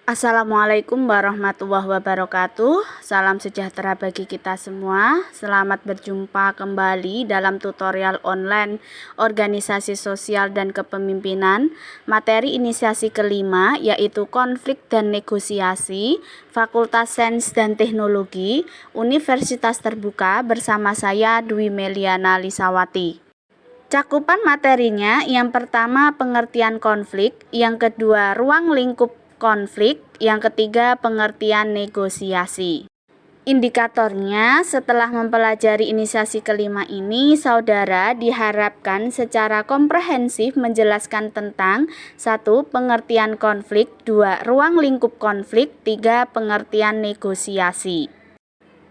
Assalamualaikum warahmatullahi wabarakatuh. Salam sejahtera bagi kita semua. Selamat berjumpa kembali dalam tutorial online Organisasi Sosial dan Kepemimpinan. Materi inisiasi kelima yaitu konflik dan negosiasi, Fakultas Sains dan Teknologi, Universitas Terbuka, bersama saya Dwi Meliana Lisawati. Cakupan materinya, yang pertama pengertian konflik, yang kedua ruang lingkup konflik, yang ketiga pengertian negosiasi. Indikatornya, setelah mempelajari inisiasi kelima ini, saudara diharapkan secara komprehensif menjelaskan tentang 1. Pengertian konflik, 2. Ruang lingkup konflik, 3. Pengertian negosiasi.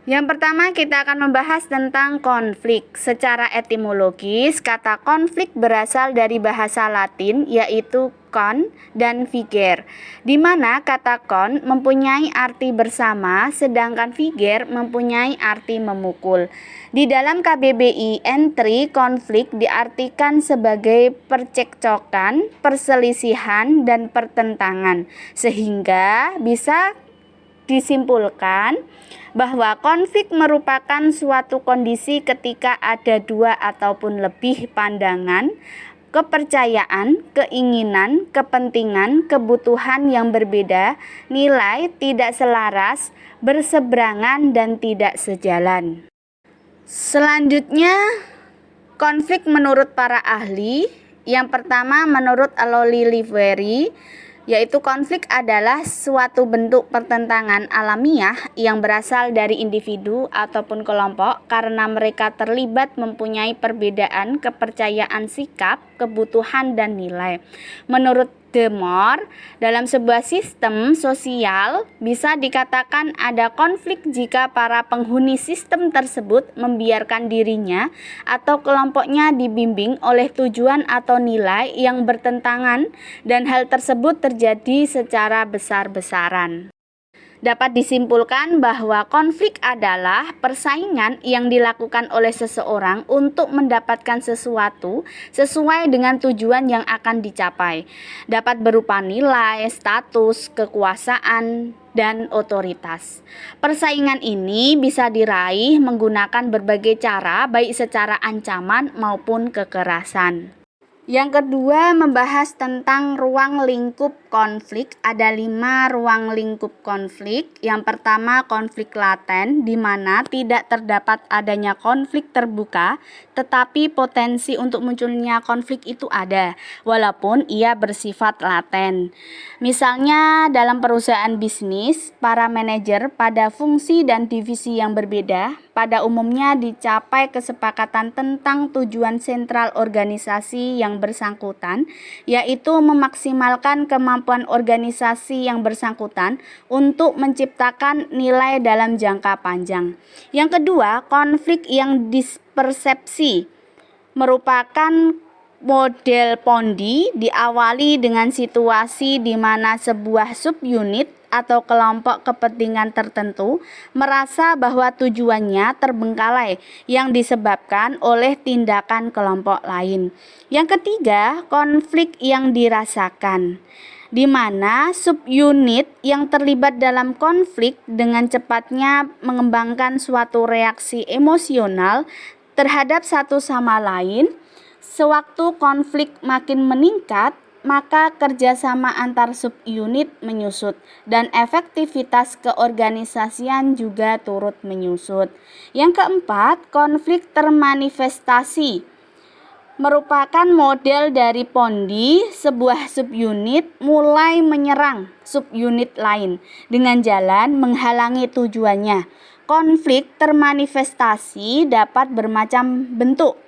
Yang pertama, kita akan membahas tentang konflik. Secara etimologis, kata konflik berasal dari bahasa Latin, yaitu kon dan figer, di mana kata kon mempunyai arti bersama, sedangkan figer mempunyai arti memukul. Di dalam KBBI entry, konflik diartikan sebagai percekcokan, perselisihan, dan pertentangan, sehingga bisa disimpulkan bahwa konflik merupakan suatu kondisi ketika ada dua ataupun lebih pandangan, kepercayaan, keinginan, kepentingan, kebutuhan yang berbeda, nilai tidak selaras, berseberangan, dan tidak sejalan. Selanjutnya, konflik menurut para ahli. Yang pertama, menurut Aloli Liveri, yaitu konflik adalah suatu bentuk pertentangan alamiah yang berasal dari individu ataupun kelompok karena mereka terlibat mempunyai perbedaan kepercayaan sikap, kebutuhan, dan nilai. Menurut De Moor, dalam sebuah sistem sosial bisa dikatakan ada konflik jika para penghuni sistem tersebut membiarkan dirinya atau kelompoknya dibimbing oleh tujuan atau nilai yang bertentangan, dan hal tersebut terjadi secara besar-besaran. Dapat disimpulkan bahwa konflik adalah persaingan yang dilakukan oleh seseorang untuk mendapatkan sesuatu sesuai dengan tujuan yang akan dicapai. Dapat berupa nilai, status, kekuasaan, dan otoritas. Persaingan ini bisa diraih menggunakan berbagai cara, baik secara ancaman maupun kekerasan. Yang kedua, membahas tentang ruang lingkup konflik. Ada 5 ruang lingkup konflik. Yang pertama, konflik laten, di mana tidak terdapat adanya konflik terbuka, tetapi potensi untuk munculnya konflik itu ada, walaupun ia bersifat laten. Misalnya dalam perusahaan bisnis, para manajer pada fungsi dan divisi yang berbeda pada umumnya dicapai kesepakatan tentang tujuan sentral organisasi yang bersangkutan, yaitu memaksimalkan kemampuan organisasi yang bersangkutan untuk menciptakan nilai dalam jangka panjang. Yang kedua, konflik yang dispersepsi merupakan model Pondi, diawali dengan situasi di mana sebuah subunit atau kelompok kepentingan tertentu merasa bahwa tujuannya terbengkalai yang disebabkan oleh tindakan kelompok lain. Yang ketiga, konflik yang dirasakan, di mana subunit yang terlibat dalam konflik dengan cepatnya mengembangkan suatu reaksi emosional terhadap satu sama lain. Sewaktu konflik makin meningkat, maka kerjasama antar subunit menyusut dan efektivitas keorganisasian juga turut menyusut. Yang keempat, konflik termanifestasi merupakan model dari Pondi. Sebuah subunit mulai menyerang subunit lain dengan jalan menghalangi tujuannya. Konflik termanifestasi dapat bermacam bentuk.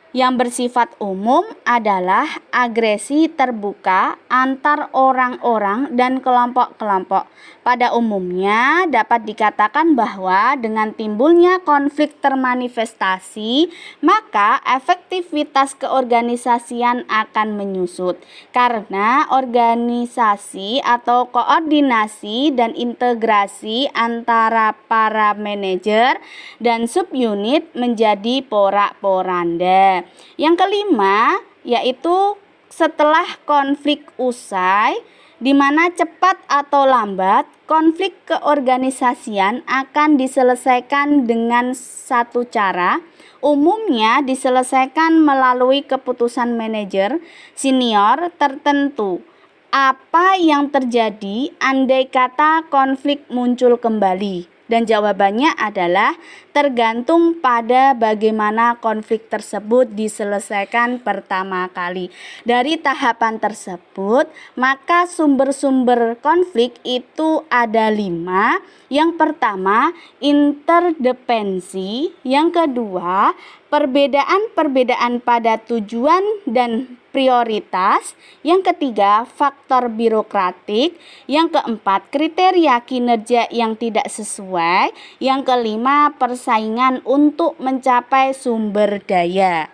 Yang bersifat umum adalah agresi terbuka antar orang-orang dan kelompok-kelompok. Pada umumnya dapat dikatakan bahwa dengan timbulnya konflik termanifestasi, maka efektivitas keorganisasian akan menyusut karena organisasi atau koordinasi dan integrasi antara para manajer dan subunit menjadi porak-poranda. Yang kelima, yaitu setelah konflik usai, di mana cepat atau lambat konflik keorganisasian akan diselesaikan dengan satu cara. Umumnya diselesaikan melalui keputusan manajer senior tertentu. Apa yang terjadi andai kata konflik muncul kembali? Dan jawabannya adalah tergantung pada bagaimana konflik tersebut diselesaikan pertama kali. Dari tahapan tersebut, maka sumber-sumber konflik itu ada 5. Yang pertama, interdependensi. Yang kedua, perbedaan-perbedaan pada tujuan dan prioritas. Yang ketiga, faktor birokratik. Yang keempat, kriteria kinerja yang tidak sesuai. Yang kelima, persaingan untuk mencapai sumber daya.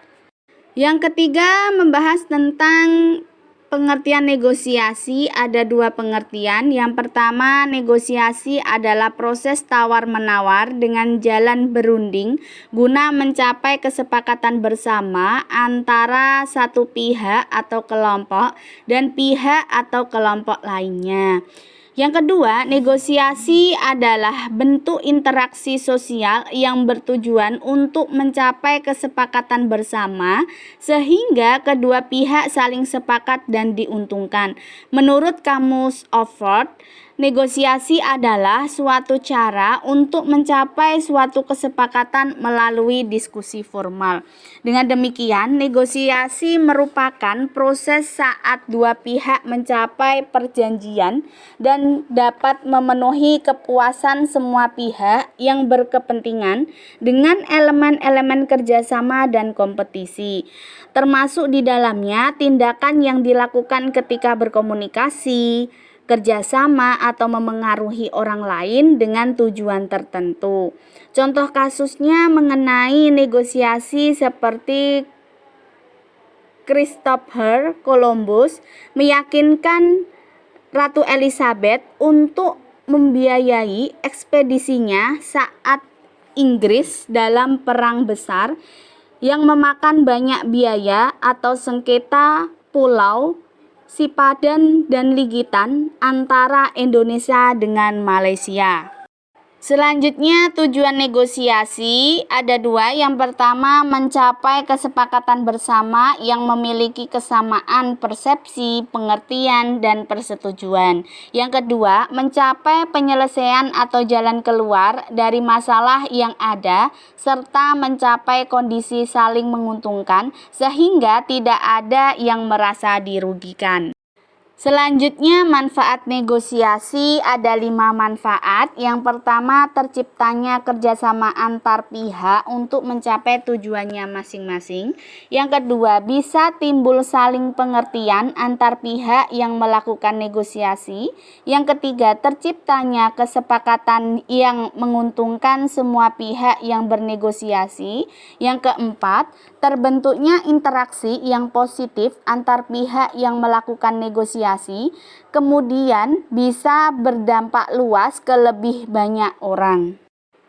Yang ketiga, membahas tentang pengertian negosiasi. Ada 2 pengertian. Yang pertama, negosiasi adalah proses tawar-menawar dengan jalan berunding guna mencapai kesepakatan bersama antara satu pihak atau kelompok dan pihak atau kelompok lainnya. Yang kedua, negosiasi adalah bentuk interaksi sosial yang bertujuan untuk mencapai kesepakatan bersama sehingga kedua pihak saling sepakat dan diuntungkan. Menurut Kamus Oxford, negosiasi adalah suatu cara untuk mencapai suatu kesepakatan melalui diskusi formal. Dengan demikian, negosiasi merupakan proses saat dua pihak mencapai perjanjian dan dapat memenuhi kepuasan semua pihak yang berkepentingan dengan elemen-elemen kerjasama dan kompetisi. Termasuk di dalamnya tindakan yang dilakukan ketika berkomunikasi, kerjasama atau memengaruhi orang lain dengan tujuan tertentu. Contoh kasusnya mengenai negosiasi seperti Christopher Columbus meyakinkan Ratu Elizabeth untuk membiayai ekspedisinya saat Inggris dalam perang besar yang memakan banyak biaya atau sengketa pulau Sipadan dan Ligitan antara Indonesia dengan Malaysia. Selanjutnya, tujuan negosiasi ada 2. Yang pertama, mencapai kesepakatan bersama yang memiliki kesamaan persepsi, pengertian, dan persetujuan. Yang kedua, mencapai penyelesaian atau jalan keluar dari masalah yang ada serta mencapai kondisi saling menguntungkan sehingga tidak ada yang merasa dirugikan. Selanjutnya, manfaat negosiasi ada 5 manfaat. Yang pertama, terciptanya kerjasama antar pihak untuk mencapai tujuannya masing-masing. Yang kedua, bisa timbul saling pengertian antar pihak yang melakukan negosiasi. Yang ketiga, terciptanya kesepakatan yang menguntungkan semua pihak yang bernegosiasi. Yang keempat, terbentuknya interaksi yang positif antar pihak yang melakukan negosiasi, kemudian bisa berdampak luas ke lebih banyak orang.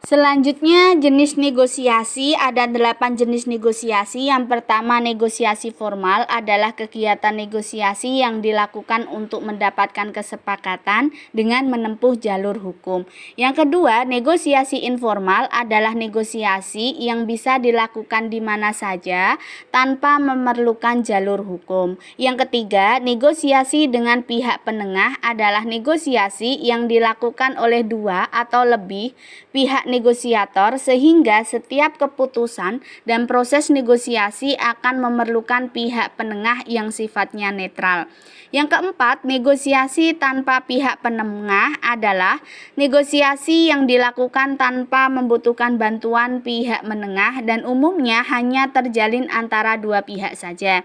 Selanjutnya, jenis negosiasi ada 8 jenis negosiasi. Yang pertama, negosiasi formal adalah kegiatan negosiasi yang dilakukan untuk mendapatkan kesepakatan dengan menempuh jalur hukum. Yang kedua, negosiasi informal adalah negosiasi yang bisa dilakukan di mana saja tanpa memerlukan jalur hukum. Yang ketiga, negosiasi dengan pihak penengah adalah negosiasi yang dilakukan oleh 2 atau lebih pihak negosiator sehingga setiap keputusan dan proses negosiasi akan memerlukan pihak penengah yang sifatnya netral. Yang keempat, negosiasi tanpa pihak penengah adalah negosiasi yang dilakukan tanpa membutuhkan bantuan pihak menengah dan umumnya hanya terjalin antara 2 pihak saja.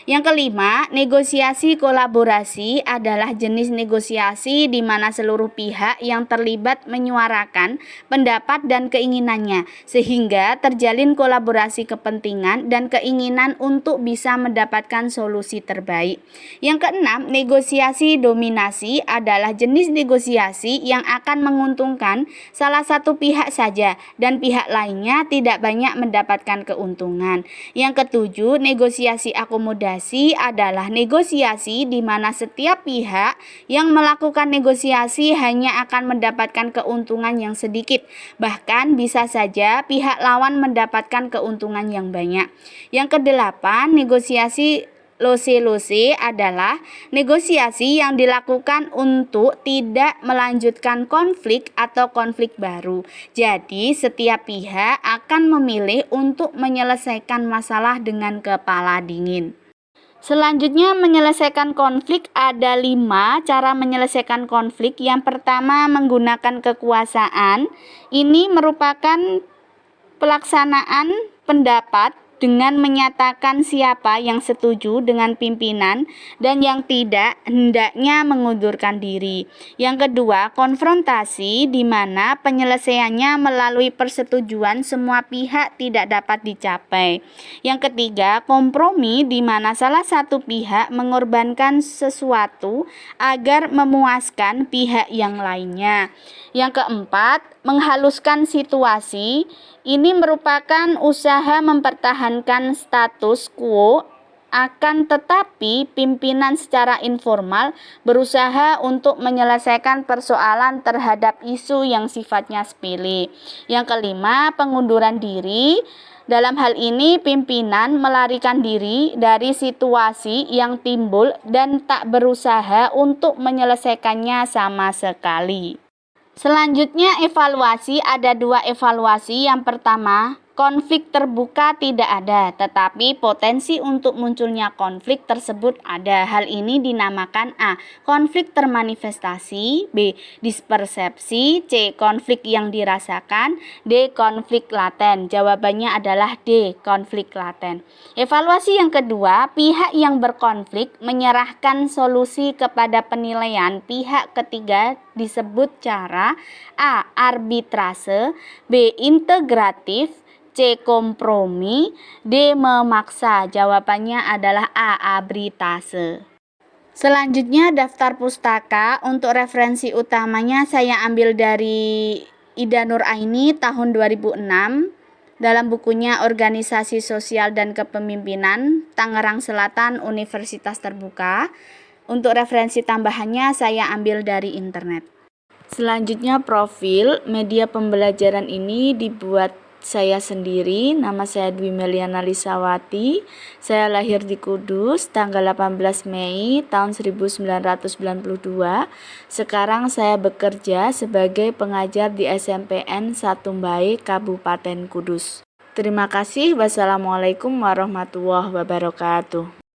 Yang kelima, negosiasi kolaborasi adalah jenis negosiasi di mana seluruh pihak yang terlibat menyuarakan pendapat pendapat dan keinginannya, sehingga terjalin kolaborasi kepentingan dan keinginan untuk bisa mendapatkan solusi terbaik. Yang keenam, negosiasi dominasi adalah jenis negosiasi yang akan menguntungkan salah satu pihak saja dan pihak lainnya tidak banyak mendapatkan keuntungan. Yang ketujuh, negosiasi akomodasi adalah negosiasi di mana setiap pihak yang melakukan negosiasi hanya akan mendapatkan keuntungan yang sedikit, bahkan bisa saja pihak lawan mendapatkan keuntungan yang banyak. Yang kedelapan, negosiasi lose-lose adalah negosiasi yang dilakukan untuk tidak melanjutkan konflik atau konflik baru. Jadi, setiap pihak akan memilih untuk menyelesaikan masalah dengan kepala dingin. Selanjutnya, menyelesaikan konflik ada 5 cara menyelesaikan konflik. Yang pertama, menggunakan kekuasaan. Ini merupakan pelaksanaan pendapat dengan menyatakan siapa yang setuju dengan pimpinan dan yang tidak hendaknya mengundurkan diri. Yang kedua, konfrontasi di mana penyelesaiannya melalui persetujuan semua pihak tidak dapat dicapai. Yang ketiga, kompromi di mana salah satu pihak mengorbankan sesuatu agar memuaskan pihak yang lainnya. Yang keempat, menghaluskan situasi. Ini merupakan usaha mempertahankan status quo, akan tetapi pimpinan secara informal berusaha untuk menyelesaikan persoalan terhadap isu yang sifatnya sepele. Yang kelima, pengunduran diri. Dalam hal ini, pimpinan melarikan diri dari situasi yang timbul dan tak berusaha untuk menyelesaikannya sama sekali. Selanjutnya, evaluasi. Ada 2 evaluasi. Yang pertama, konflik terbuka tidak ada, tetapi potensi untuk munculnya konflik tersebut ada. Hal ini dinamakan A. Konflik termanifestasi, B. Dispersepsi, C. Konflik yang dirasakan, D. Konflik laten. Jawabannya adalah D. Konflik laten. Evaluasi yang kedua, pihak yang berkonflik menyerahkan solusi kepada penilaian pihak ketiga disebut cara A. Arbitrase, B. Integratif, C. Kompromi, D. Memaksa. Jawabannya adalah A. Arbitrase. Selanjutnya, daftar pustaka. Untuk referensi utamanya saya ambil dari Ida Nuraini tahun 2006 dalam bukunya Organisasi Sosial dan Kepemimpinan, Tangerang Selatan, Universitas Terbuka. Untuk referensi tambahannya saya ambil dari internet. Selanjutnya, profil. Media pembelajaran ini dibuat saya sendiri. Nama saya Dwi Meliana Lisawati. Saya lahir di Kudus tanggal 18 Mei tahun 1992. Sekarang saya bekerja sebagai pengajar di SMPN Satumbai, Kabupaten Kudus. Terima kasih. Wassalamualaikum warahmatullahi wabarakatuh.